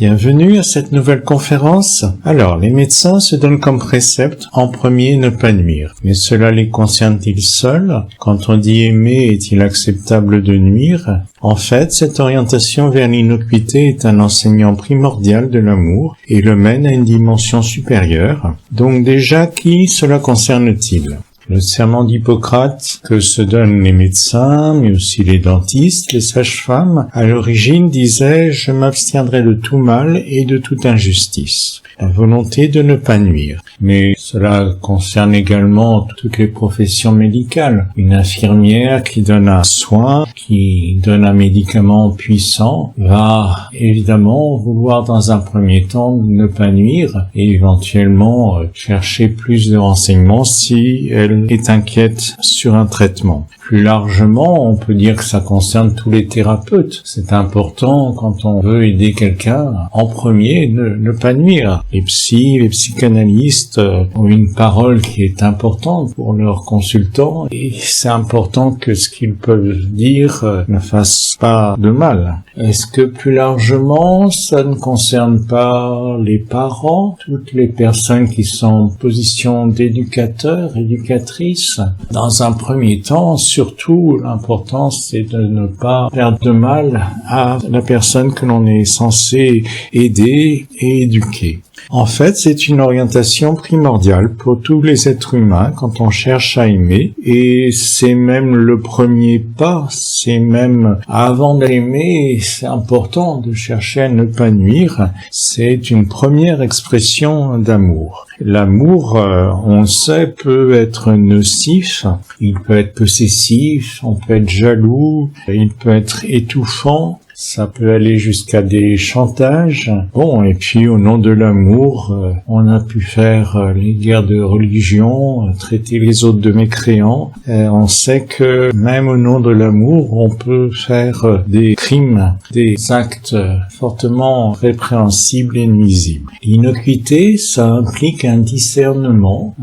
Bienvenue à cette nouvelle conférence. Alors, les médecins se donnent comme précepte en premier ne pas nuire. Mais cela les concerne-t-il seuls? Quand on dit aimer, est-il acceptable de nuire? En fait, cette orientation vers l'innocuité est un enseignant primordial de l'amour et le mène à une dimension supérieure. Donc déjà, qui cela concerne-t-il? Le serment d'Hippocrate que se donnent les médecins, mais aussi les dentistes, les sages-femmes, à l'origine disait « Je m'abstiendrai de tout mal et de toute injustice ». La volonté de ne pas nuire. Mais cela concerne également toutes les professions médicales. Une infirmière qui donne un soin, qui donne un médicament puissant, va évidemment vouloir dans un premier temps ne pas nuire et éventuellement chercher plus de renseignements si elle est inquiète sur un traitement. Plus largement, on peut dire que ça concerne tous les thérapeutes. C'est important quand on veut aider quelqu'un, en premier, ne pas nuire. Les psychanalystes ont une parole qui est importante pour leurs consultants et c'est important que ce qu'ils peuvent dire ne fasse pas de mal. Est-ce que plus largement, ça ne concerne pas les parents, toutes les personnes qui sont en position d'éducateur, éducatrice? Dans un premier temps, surtout, l'important c'est de ne pas faire de mal à la personne que l'on est censé aider et éduquer. En fait, c'est une orientation primordiale pour tous les êtres humains quand on cherche à aimer, et c'est même le premier pas, c'est même avant d'aimer, c'est important de chercher à ne pas nuire, c'est une première expression d'amour. L'amour, on le sait, peut être nocif, il peut être possessif, on peut être jaloux, il peut être étouffant, ça peut aller jusqu'à des chantages. Bon, et puis au nom de l'amour, on a pu faire les guerres de religion, traiter les autres de mécréants. On sait que même au nom de l'amour, on peut faire des crimes, des actes fortement répréhensibles et nuisibles. L'innocuité, ça implique un discernement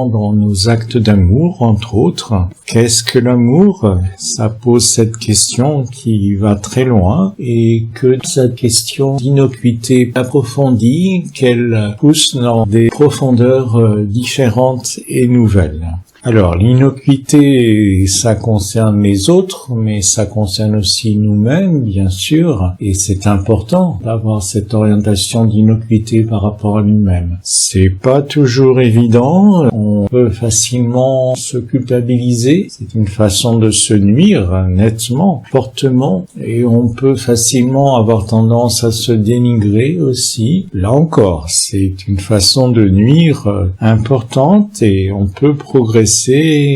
dans nos actes d'amour, entre autres. Qu'est-ce que l'amour? Ça pose cette question qui va très loin et que cette question d'innocuité approfondie, qu'elle pousse dans des profondeurs différentes et nouvelles. Alors, l'innocuité, ça concerne les autres, mais ça concerne aussi nous-mêmes, bien sûr, et c'est important d'avoir cette orientation d'innocuité par rapport à nous-mêmes. C'est pas toujours évident, on peut facilement se culpabiliser, c'est une façon de se nuire, nettement, fortement, et on peut facilement avoir tendance à se dénigrer aussi. Là encore, c'est une façon de nuire importante et on peut progresser.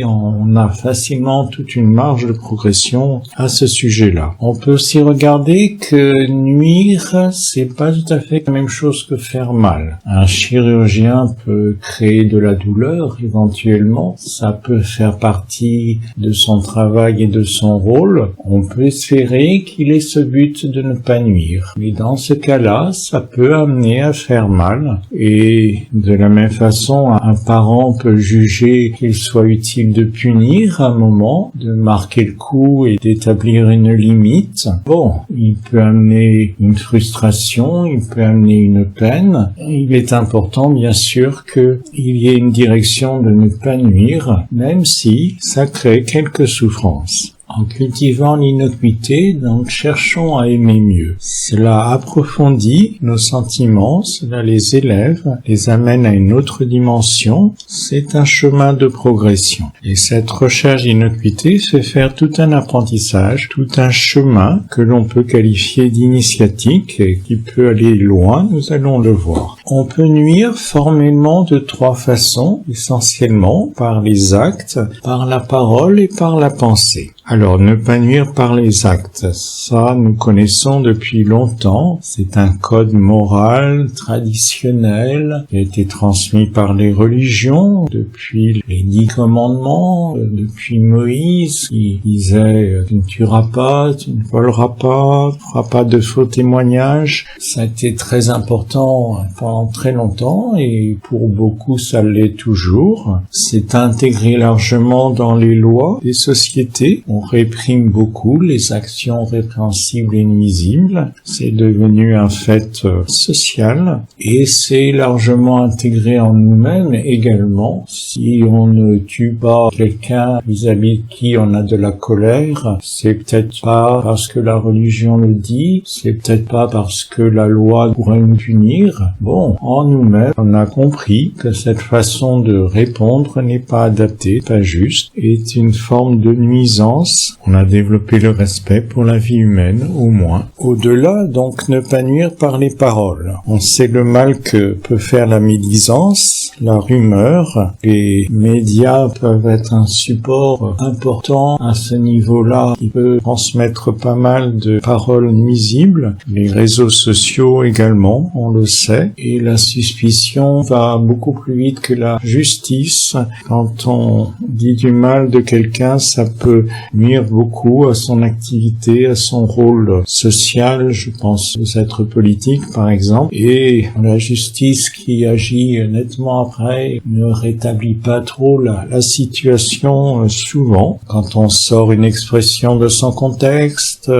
On a facilement toute une marge de progression à ce sujet-là. On peut aussi regarder que nuire, c'est pas tout à fait la même chose que faire mal. Un chirurgien peut créer de la douleur, éventuellement. Ça peut faire partie de son travail et de son rôle. On peut espérer qu'il ait ce but de ne pas nuire. Mais dans ce cas-là, ça peut amener à faire mal. Et de la même façon, un parent peut juger qu'il soit utile de punir à un moment, de marquer le coup et d'établir une limite. Bon, il peut amener une frustration, il peut amener une peine. Il est important, bien sûr, qu'il y ait une direction de ne pas nuire, même si ça crée quelques souffrances. En cultivant l'innocuité, donc cherchons à aimer mieux. Cela approfondit nos sentiments, cela les élève, les amène à une autre dimension. C'est un chemin de progression. Et cette recherche d'innocuité fait faire tout un apprentissage, tout un chemin que l'on peut qualifier d'initiatique et qui peut aller loin, nous allons le voir. On peut nuire formellement de trois façons, essentiellement par les actes, par la parole et par la pensée. Alors, ne pas nuire par les actes, ça nous connaissons depuis longtemps, c'est un code moral traditionnel qui a été transmis par les religions depuis les 10 commandements, depuis Moïse qui disait « tu ne tueras pas, tu ne voleras pas, tu ne feras pas de faux témoignages ». Ça a été très important pendant très longtemps et pour beaucoup ça l'est toujours. C'est intégré largement dans les lois des sociétés. on réprime beaucoup les actions répréhensibles et nuisibles. C'est devenu un fait social et c'est largement intégré en nous-mêmes également. Si on ne tue pas quelqu'un vis-à-vis de qui on a de la colère, c'est peut-être pas parce que la religion le dit, c'est peut-être pas parce que la loi pourrait nous punir. Bon, en nous-mêmes, on a compris que cette façon de répondre n'est pas adaptée, pas juste, est une forme de nuisance. On a développé le respect pour la vie humaine, au moins. Au-delà, donc, ne pas nuire par les paroles. On sait le mal que peut faire la médisance, la rumeur. Les médias peuvent être un support important à ce niveau-là qui peut transmettre pas mal de paroles nuisibles. Les réseaux sociaux également, on le sait. Et la suspicion va beaucoup plus vite que la justice. Quand on dit du mal de quelqu'un, ça peut nuire beaucoup à son activité, à son rôle social, je pense aux êtres politiques par exemple. Et la justice qui agit nettement après ne rétablit pas trop la situation souvent. Quand on sort une expression de son contexte,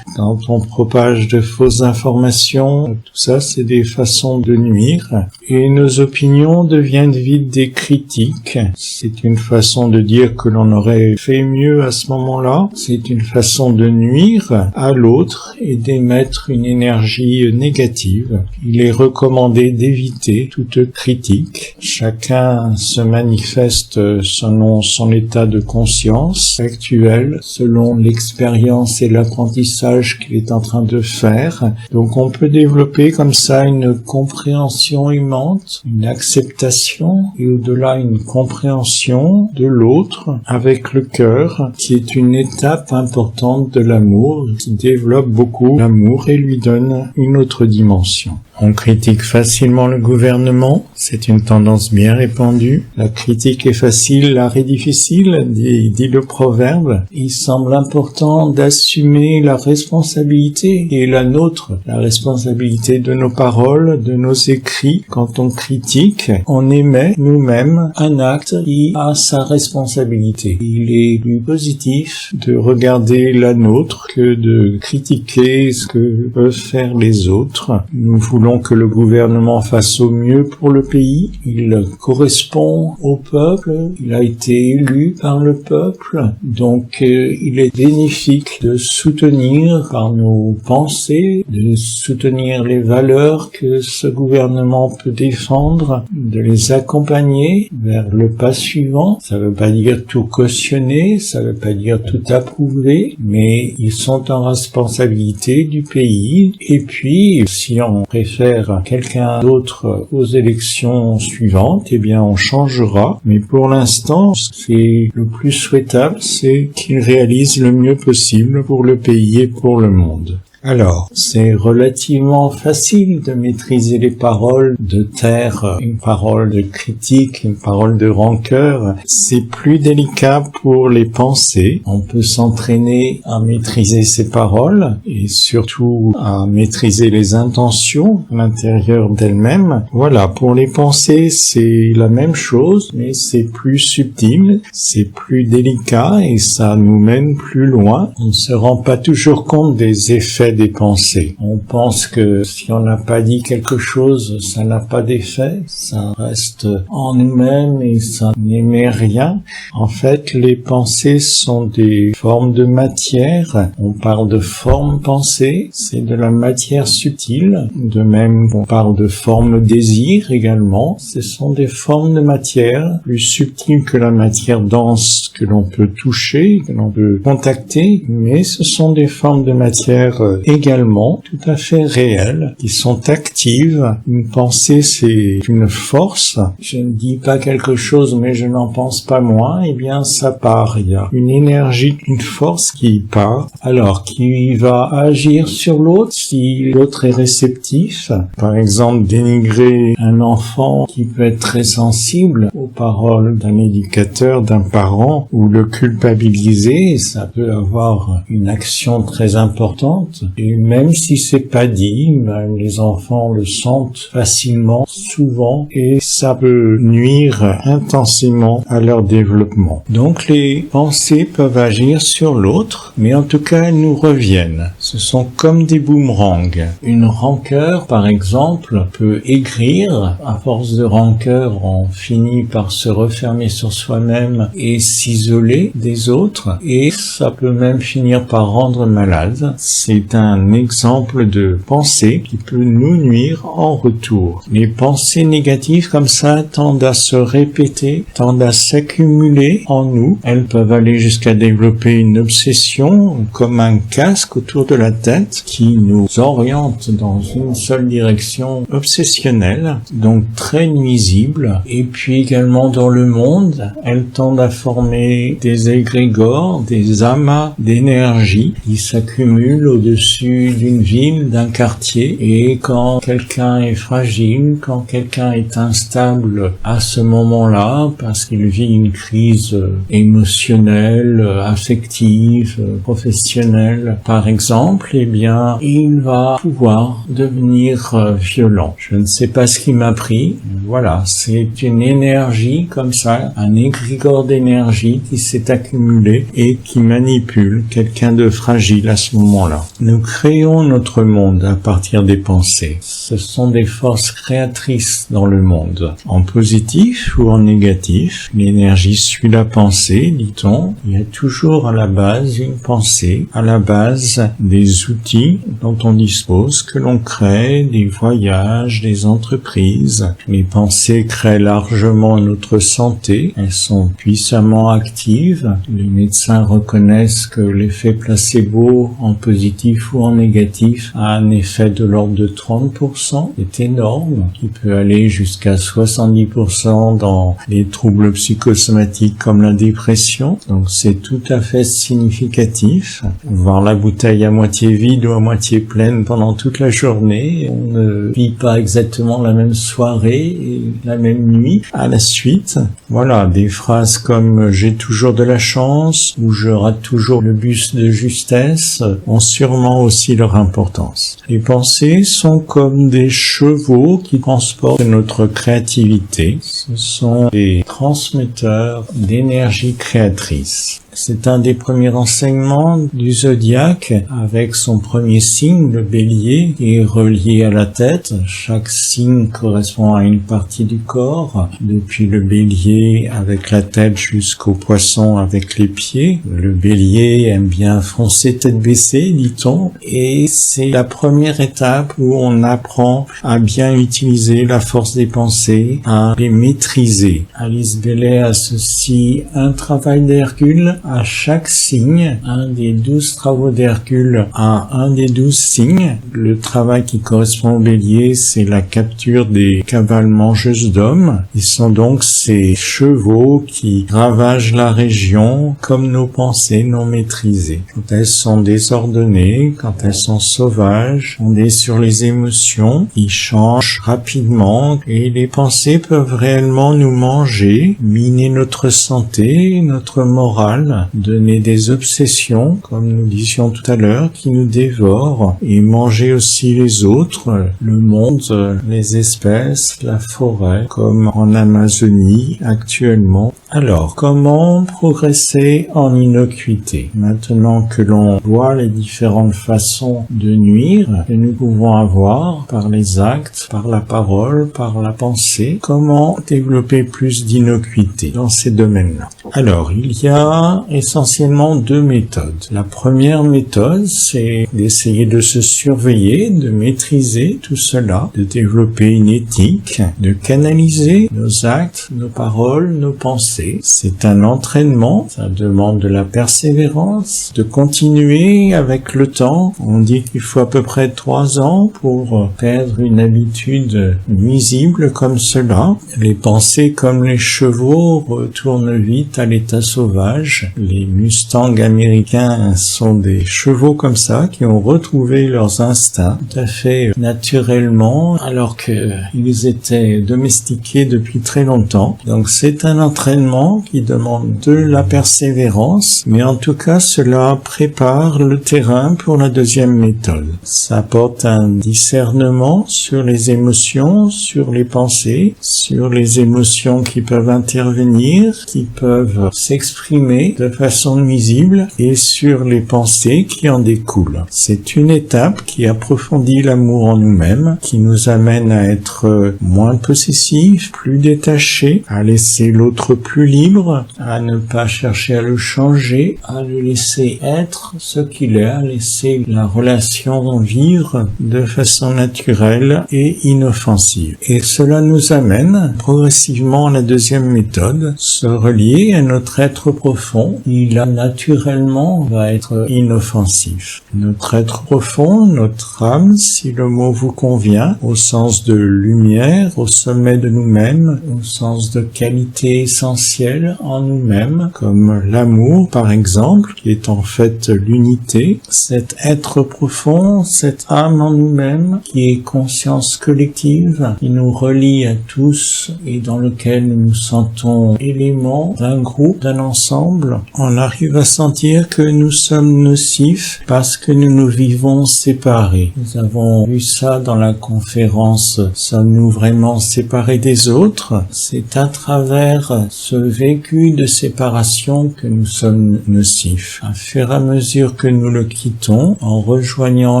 quand on propage de fausses informations, tout ça c'est des façons de nuire. Et nos opinions deviennent vite des critiques. C'est une façon de dire que l'on aurait fait mieux à ce moment-là. C'est une façon de nuire à l'autre et d'émettre une énergie négative. Il est recommandé d'éviter toute critique. Chacun se manifeste selon son état de conscience actuel, selon l'expérience et l'apprentissage qu'il est en train de faire. Donc on peut développer comme ça une compréhension aimante, une acceptation et au-delà une compréhension de l'autre avec le cœur, qui est une étape importante de l'amour, qui développe beaucoup l'amour et lui donne une autre dimension. On critique facilement le gouvernement, c'est une tendance bien répandue. La critique est facile, l'art est difficile, dit le proverbe. Il semble important d'assumer la responsabilité et la nôtre, la responsabilité de nos paroles, de nos écrits. Quand on critique, on émet nous-mêmes un acte qui a sa responsabilité. Il est plus positif de regarder la nôtre que de critiquer ce que peuvent faire les autres. Nous voulons que le gouvernement fasse au mieux pour le pays. Il correspond au peuple, il a été élu par le peuple, donc il est bénéfique de soutenir par nos pensées, de soutenir les valeurs que ce gouvernement peut défendre, de les accompagner vers le pas suivant. Ça veut pas dire tout cautionner, ça veut pas dire tout approuver, mais ils sont en responsabilité du pays. Et puis, si on préfère quelqu'un d'autre aux élections suivantes, eh bien on changera. Mais pour l'instant, ce qui est le plus souhaitable, c'est qu'il réalise le mieux possible pour le pays et pour le monde. Alors, c'est relativement facile de maîtriser les paroles, de taire une parole de critique, une parole de rancœur. C'est plus délicat pour les pensées. On peut s'entraîner à maîtriser ces paroles et surtout à maîtriser les intentions à l'intérieur d'elles-mêmes. Voilà, pour les pensées, c'est la même chose, mais c'est plus subtil, c'est plus délicat et ça nous mène plus loin. On ne se rend pas toujours compte des effets des pensées. On pense que si on n'a pas dit quelque chose, ça n'a pas d'effet, ça reste en nous-mêmes et ça n'émet rien. En fait, les pensées sont des formes de matière. On parle de forme pensée, c'est de la matière subtile. De même, on parle de forme désir également. Ce sont des formes de matière plus subtiles que la matière dense que l'on peut toucher, que l'on peut contacter, mais ce sont des formes de matière également tout à fait réelles, qui sont actives. Une pensée, c'est une force. Je ne dis pas quelque chose, mais je n'en pense pas moins. Eh bien, ça part. Il y a une énergie, une force qui part. Alors, qui va agir sur l'autre si l'autre est réceptif. Par exemple, dénigrer un enfant qui peut être très sensible aux paroles d'un éducateur, d'un parent, ou le culpabiliser, ça peut avoir une action très importante. Et même si c'est pas dit, ben, les enfants le sentent facilement, souvent, et ça peut nuire intensément à leur développement. Donc les pensées peuvent agir sur l'autre, mais en tout cas elles nous reviennent. Ce sont comme des boomerangs. Une rancœur, par exemple, peut aigrir. À force de rancœur, on finit par se refermer sur soi-même et s'isoler des autres, et ça peut même finir par rendre malade. C'est un exemple de pensée qui peut nous nuire en retour. Les pensées négatives comme ça tendent à se répéter, tendent à s'accumuler en nous. Elles peuvent aller jusqu'à développer une obsession, comme un casque autour de la tête qui nous oriente dans une seule direction obsessionnelle, donc très nuisible. Et puis également dans le monde, elles tendent à former des égrégores, des amas d'énergie qui s'accumulent au-dessus d'une ville, d'un quartier. Et quand quelqu'un est fragile, quand quelqu'un est instable à ce moment-là, parce qu'il vit une crise émotionnelle, affective, professionnelle, par exemple, eh bien, il va pouvoir devenir violent. Je ne sais pas ce qui m'a pris. Voilà, c'est une énergie comme ça, un égrégore d'énergie qui s'est accumulé et qui manipule quelqu'un de fragile à ce moment-là. Nous créons notre monde à partir des pensées. Ce sont des forces créatrices dans le monde. En positif ou en négatif, l'énergie suit la pensée, dit-on. Il y a toujours à la base une pensée, à la base des outils dont on dispose, que l'on crée, des voyages, des entreprises. Les pensées créent largement notre santé. Elles sont puissamment actives. Les médecins reconnaissent que l'effet placebo, en positif ou en négatif, a un effet de l'ordre de 30%. C'est énorme, qui peut aller jusqu'à 70% dans les troubles psychosomatiques comme la dépression. Donc c'est tout à fait significatif. Voir la bouteille à moitié vide ou à moitié pleine pendant toute la journée. On ne vit pas exactement la même soirée et la même nuit à la suite. Voilà, des phrases comme « j'ai toujours de la chance » ou « je rate toujours le bus de justesse » ont sûrement aussi leur importance. Les pensées sont comme des chevaux qui transportent notre créativité. Ce sont des transmetteurs d'énergie créatrice. C'est un des premiers enseignements du zodiaque, avec son premier signe, le bélier, qui est relié à la tête. Chaque signe correspond à une partie du corps, depuis le bélier avec la tête jusqu'au poisson avec les pieds. Le bélier aime bien foncer tête baissée, dit-on, et c'est la première étape où on apprend à bien utiliser la force des pensées, à les maîtriser. Alice Bailey associe un travail d'Hercule à chaque signe, un des 12 travaux d'Hercule à un des 12 signes. Le travail qui correspond au bélier, c'est la capture des cavales mangeuses d'hommes. Ils sont donc ces chevaux qui ravagent la région comme nos pensées non maîtrisées. Quand elles sont désordonnées, quand elles sont sauvages, on est sur les émotions qui changent rapidement et les pensées peuvent réellement nous manger, miner notre santé, notre morale, donner des obsessions, comme nous disions tout à l'heure, qui nous dévorent, et manger aussi les autres, le monde, les espèces, la forêt, comme en Amazonie actuellement. Alors, comment progresser en innocuité? Maintenant que l'on voit les différentes façons de nuire que nous pouvons avoir par les actes, par la parole, par la pensée, comment développer plus d'innocuité dans ces domaines-là? Alors, il y a essentiellement deux méthodes. La première méthode, c'est d'essayer de se surveiller, de maîtriser tout cela, de développer une éthique, de canaliser nos actes, nos paroles, nos pensées. C'est un entraînement, ça demande de la persévérance, de continuer avec le temps. On dit qu'il faut à peu près 3 ans pour perdre une habitude nuisible comme cela. Les pensées comme les chevaux retournent vite à l'état sauvage. Les Mustangs américains sont des chevaux comme ça qui ont retrouvé leurs instincts tout à fait naturellement alors qu'ils étaient domestiqués depuis très longtemps. Donc c'est un entraînement qui demande de la persévérance, mais en tout cas cela prépare le terrain pour la deuxième méthode. Ça apporte un discernement sur les émotions, sur les pensées, sur les émotions qui peuvent intervenir, qui peuvent s'exprimer de façon nuisible et sur les pensées qui en découlent. C'est une étape qui approfondit l'amour en nous-mêmes, qui nous amène à être moins possessifs, plus détachés, à laisser l'autre plus libre, à ne pas chercher à le changer, à le laisser être ce qu'il est, à laisser la relation vivre de façon naturelle et inoffensive. Et cela nous amène progressivement à la deuxième méthode, se relier à notre être profond. Il a naturellement va être inoffensif. Notre être profond, notre âme, si le mot vous convient, au sens de lumière, au sommet de nous-mêmes, au sens de qualité essentielle en nous-mêmes, comme l'amour par exemple, qui est en fait l'unité, cet être profond, cette âme en nous-mêmes, qui est conscience collective, qui nous relie à tous et dans lequel nous nous sentons éléments d'un groupe, d'un ensemble. On arrive à sentir que nous sommes nocifs parce que nous nous vivons séparés. Nous avons vu ça dans la conférence « Sommes-nous vraiment séparés des autres ?» C'est à travers ce vécu de séparation que nous sommes nocifs. À fur et à mesure que nous le quittons, en rejoignant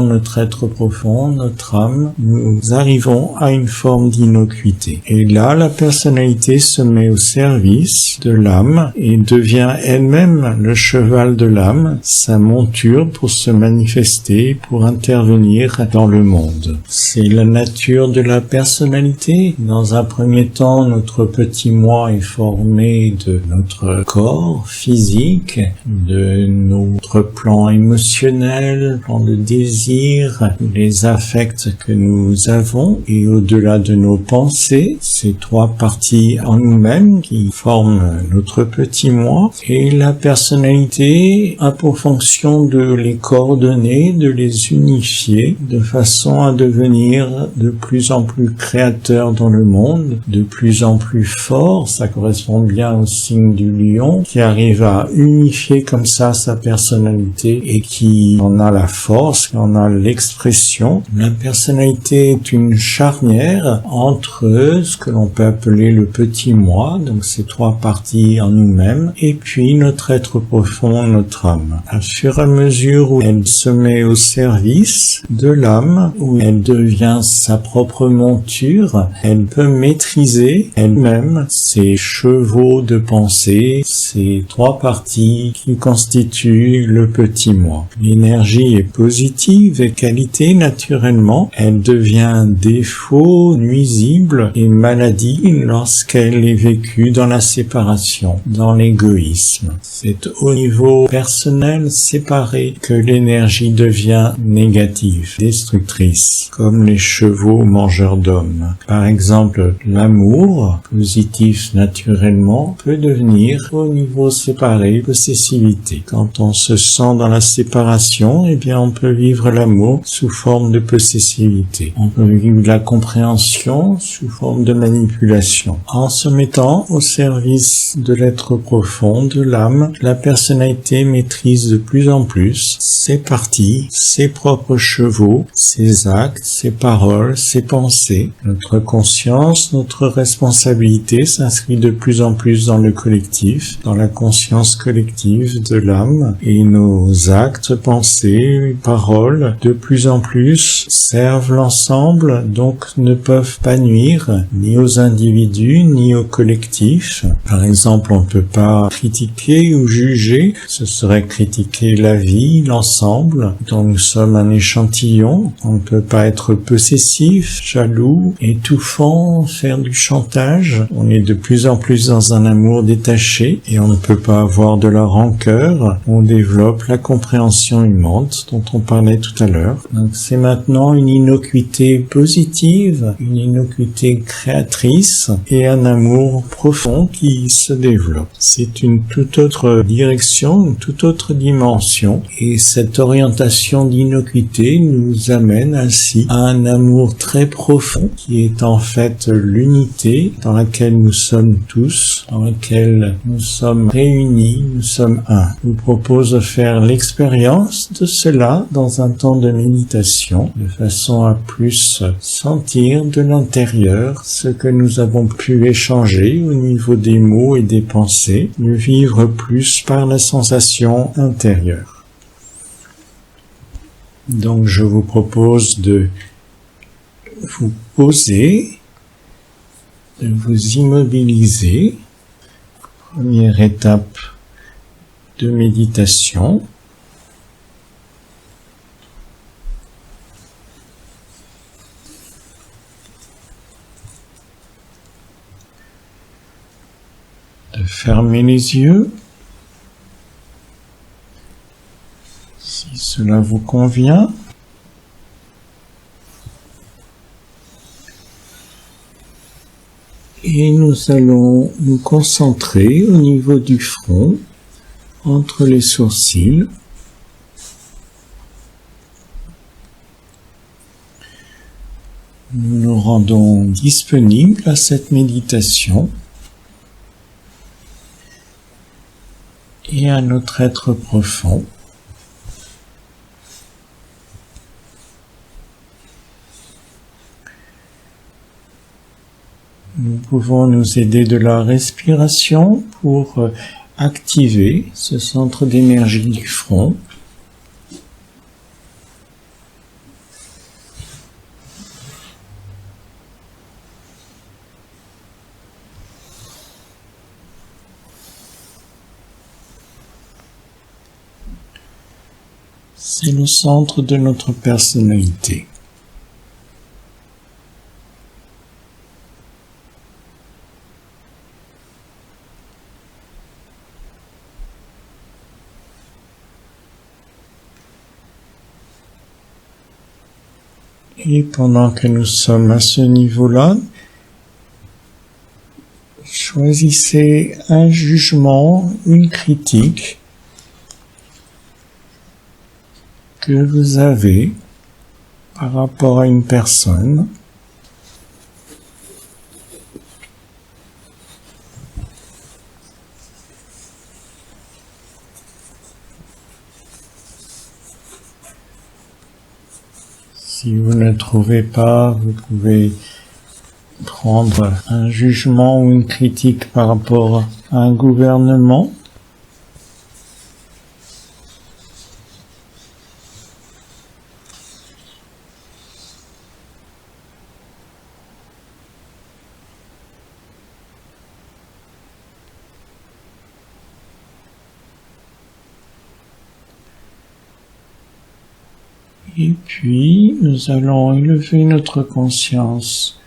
notre être profond, notre âme, nous arrivons à une forme d'innocuité. Et là, la personnalité se met au service de l'âme et devient elle-même le cheval de l'âme, sa monture pour se manifester, pour intervenir dans le monde. C'est la nature de la personnalité. Dans un premier temps, notre petit moi est formé de notre corps physique, de notre plan émotionnel, plan de désir, les affects que nous avons, et au-delà de nos pensées, ces trois parties en nous-mêmes qui forment notre petit moi, et la personnalité a pour fonction de les coordonner, de les unifier, de façon à devenir de plus en plus créateur dans le monde, de plus en plus fort. Ça correspond bien au signe du lion, qui arrive à unifier comme ça sa personnalité et qui en a la force, qui en a l'expression. La personnalité est une charnière entre ce que l'on peut appeler le petit moi, donc ces trois parties en nous-mêmes, et puis notre être profond, notre âme. À fur et à mesure où elle se met au service de l'âme, où elle devient sa propre monture, elle peut maîtriser elle-même ses chevaux de pensée, ces trois parties qui constituent le petit moi. L'énergie est positive et qualité naturellement. Elle devient défaut, nuisible et maladie lorsqu'elle est vécue dans la séparation, dans l'égoïsme. C'est au niveau personnel séparé que l'énergie devient négative, destructrice, comme les chevaux mangeurs d'hommes. Par exemple, l'amour, positif naturellement, peut devenir au niveau séparé possessivité. Quand on se sent dans la séparation, eh bien on peut vivre l'amour sous forme de possessivité. On peut vivre la compréhension sous forme de manipulation. En se mettant au service de l'être profond, de l'âme, la personnalité maîtrise de plus en plus ses parties, ses propres chevaux, ses actes, ses paroles, ses pensées. Notre conscience, notre responsabilité s'inscrit de plus en plus dans le collectif, dans la conscience collective de l'âme, et nos actes, pensées, paroles, de plus en plus servent l'ensemble, donc ne peuvent pas nuire ni aux individus ni au collectif. Par exemple, on ne peut pas critiquer ou juger, ce serait critiquer la vie, l'ensemble, dont nous sommes un échantillon. On ne peut pas être possessif, jaloux, étouffant, faire du chantage. On est de plus en plus dans un amour détaché et on ne peut pas avoir de la rancœur. On développe la compréhension aimante dont on parlait tout à l'heure. Donc c'est maintenant une innocuité positive, une innocuité créatrice et un amour profond qui se développe. C'est une toute autre direction, une toute autre dimension, et cette orientation d'innocuité nous amène ainsi à un amour très profond qui est en fait l'unité dans laquelle nous sommes tous, dans laquelle nous sommes réunis, nous sommes un. Je vous propose de faire l'expérience de cela dans un temps de méditation, de façon à plus sentir de l'intérieur ce que nous avons pu échanger au niveau des mots et des pensées, de vivre plus par la sensation intérieure. Donc je vous propose de vous poser, de vous immobiliser. Première étape de méditation. De fermer les yeux, si cela vous convient. Et nous allons nous concentrer au niveau du front, entre les sourcils. Nous nous rendons disponibles à cette méditation et à notre être profond. Nous pouvons nous aider de la respiration pour activer ce centre d'énergie du front. C'est le centre de notre personnalité. Et pendant que nous sommes à ce niveau-là, choisissez un jugement, une critique que vous avez par rapport à une personne. Si vous ne trouvez pas, vous pouvez prendre un jugement ou une critique par rapport à un gouvernement. Et puis, nous allons élever notre conscience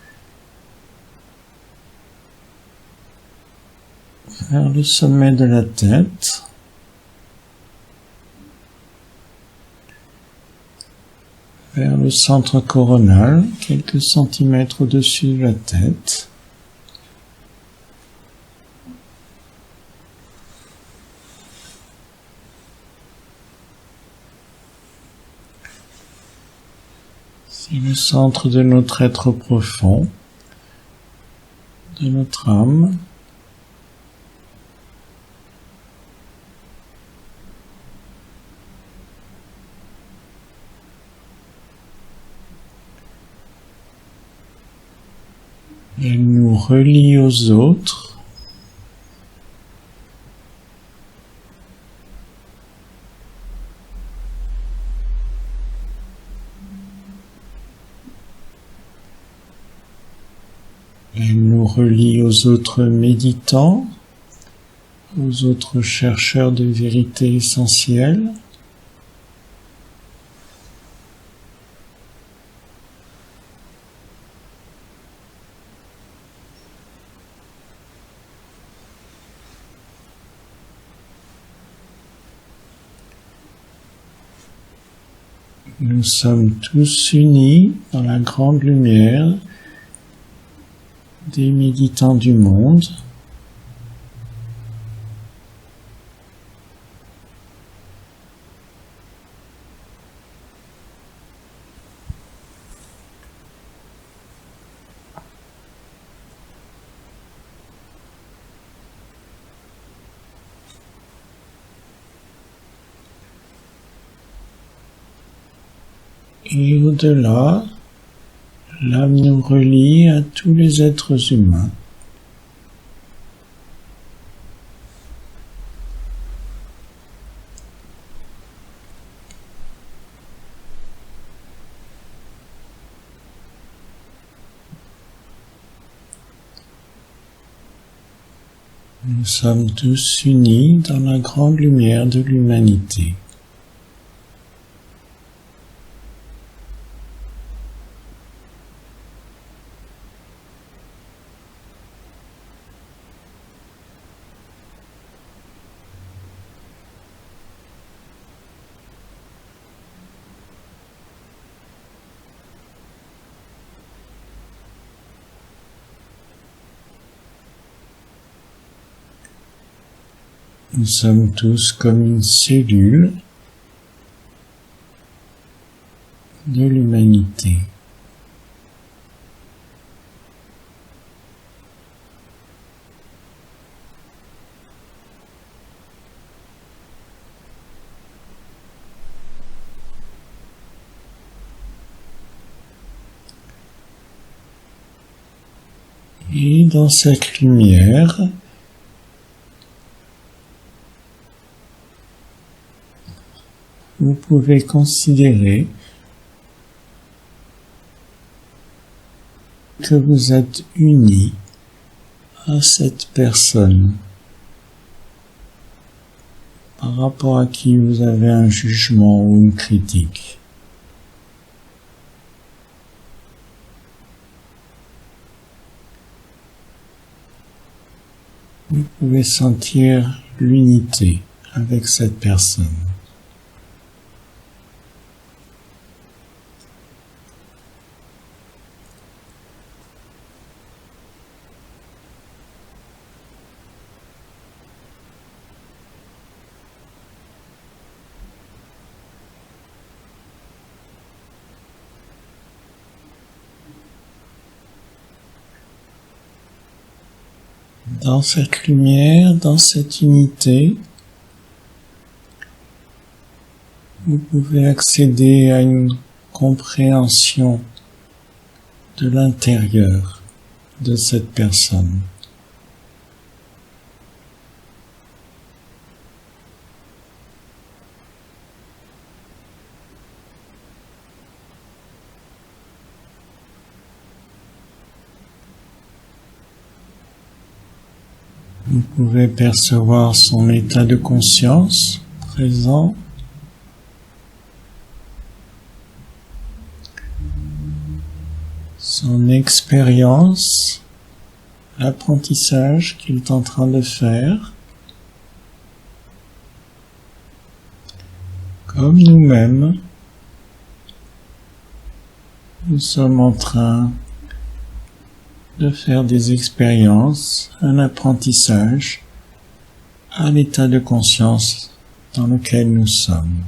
vers le sommet de la tête, vers le centre coronal, quelques centimètres au-dessus de la tête. C'est le centre de notre être profond, de notre âme. Elle nous relie aux autres. Elle nous relie aux autres méditants, aux autres chercheurs de vérité essentielle. Nous sommes tous unis dans la grande lumière des méditants du monde. Et au-delà, l'âme nous relie à tous les êtres humains. Nous sommes tous unis dans la grande lumière de l'humanité. Nous sommes tous comme une cellule de l'humanité. Et dans cette lumière, vous pouvez considérer que vous êtes unis à cette personne par rapport à qui vous avez un jugement ou une critique. Vous pouvez sentir l'unité avec cette personne. Dans cette lumière, dans cette unité, vous pouvez accéder à une compréhension de l'intérieur de cette personne. Vous pouvez percevoir son état de conscience présent, son expérience, l'apprentissage qu'il est en train de faire. Comme nous-mêmes, nous sommes en train de faire des expériences, un apprentissage à l'état de conscience dans lequel nous sommes.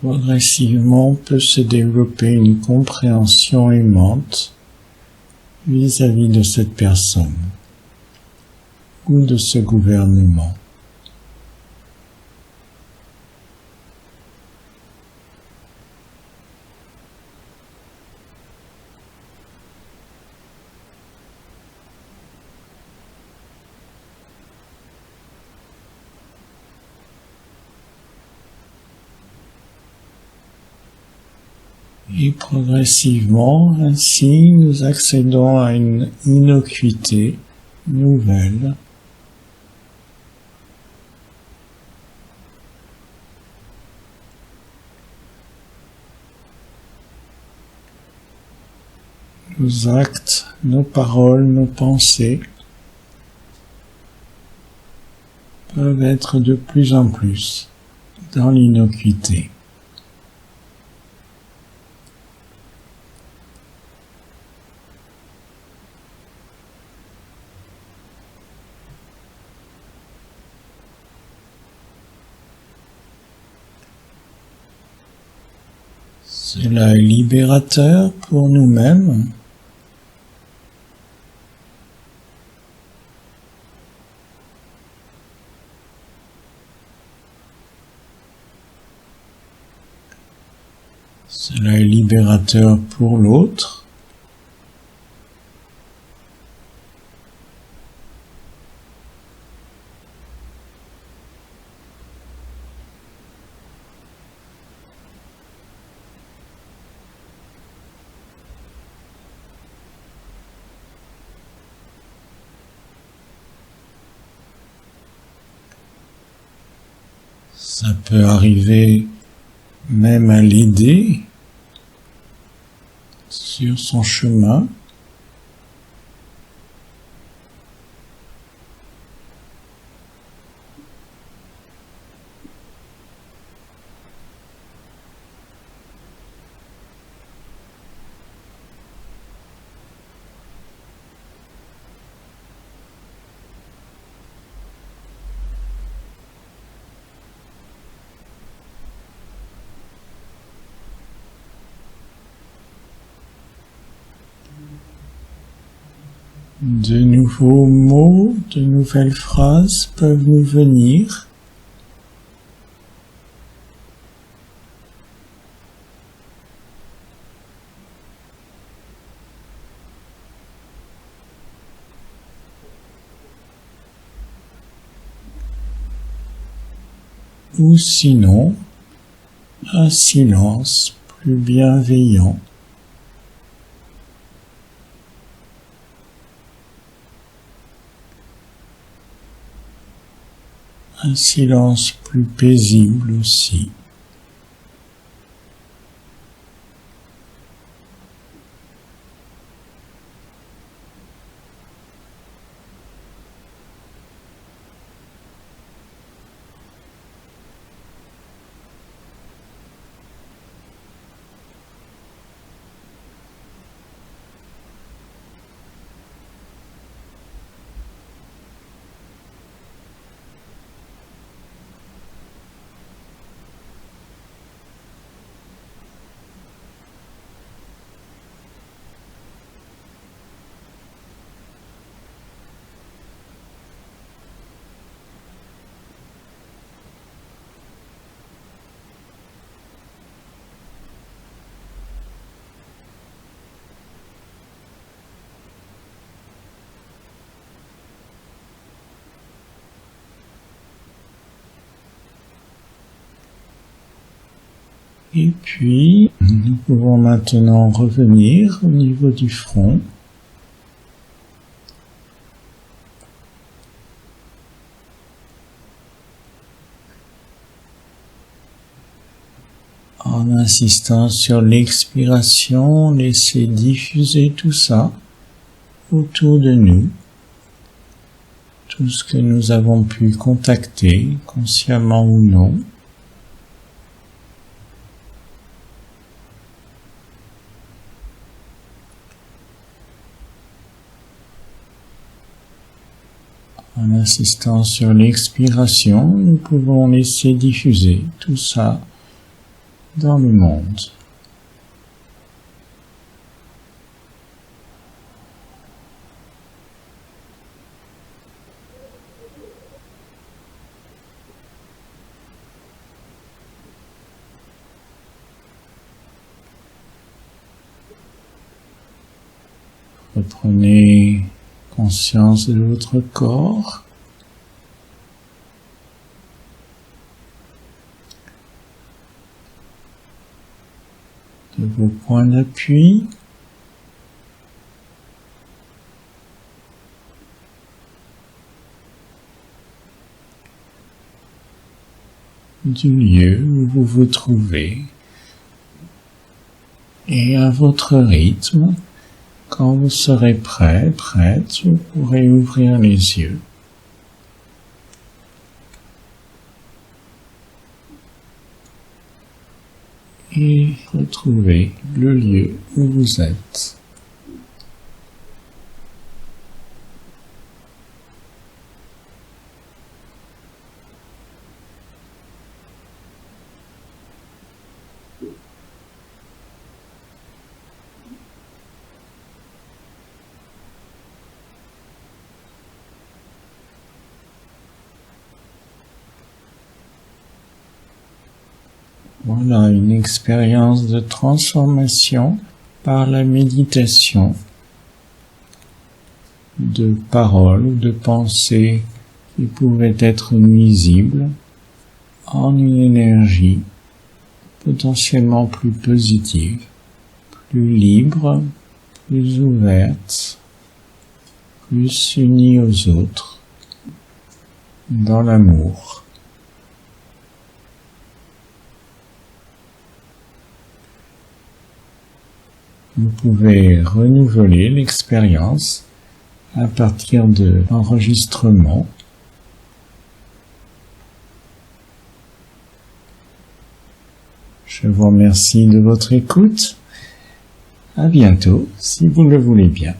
Progressivement peut se développer une compréhension aimante vis-à-vis de cette personne ou de ce gouvernement. Et progressivement, ainsi, nous accédons à une innocuité nouvelle. Nos actes, nos paroles, nos pensées peuvent être de plus en plus dans l'innocuité. Cela est libérateur pour nous-mêmes. Cela est libérateur pour l'autre. Ça peut arriver même à l'aider sur son chemin. De nouveaux mots, de nouvelles phrases peuvent nous venir. Ou sinon, un silence plus bienveillant. Un silence plus paisible aussi. Et puis, nous pouvons maintenant revenir au niveau du front. En insistant sur l'expiration, laissez diffuser tout ça autour de nous. Tout ce que nous avons pu contacter, consciemment ou non. En insistant sur l'expiration, nous pouvons laisser diffuser tout ça dans le monde. Reprenez conscience de votre corps. De vos points d'appui. Du lieu où vous vous trouvez. Et à votre rythme, quand vous serez prêt, prête, vous pourrez ouvrir les yeux. Et retrouver le lieu où vous êtes. Voilà une expérience de transformation par la méditation de paroles ou de pensées qui pouvaient être nuisibles en une énergie potentiellement plus positive, plus libre, plus ouverte, plus unie aux autres, dans l'amour. Vous pouvez renouveler l'expérience à partir de l'enregistrement. Je vous remercie de votre écoute. À bientôt, si vous le voulez bien.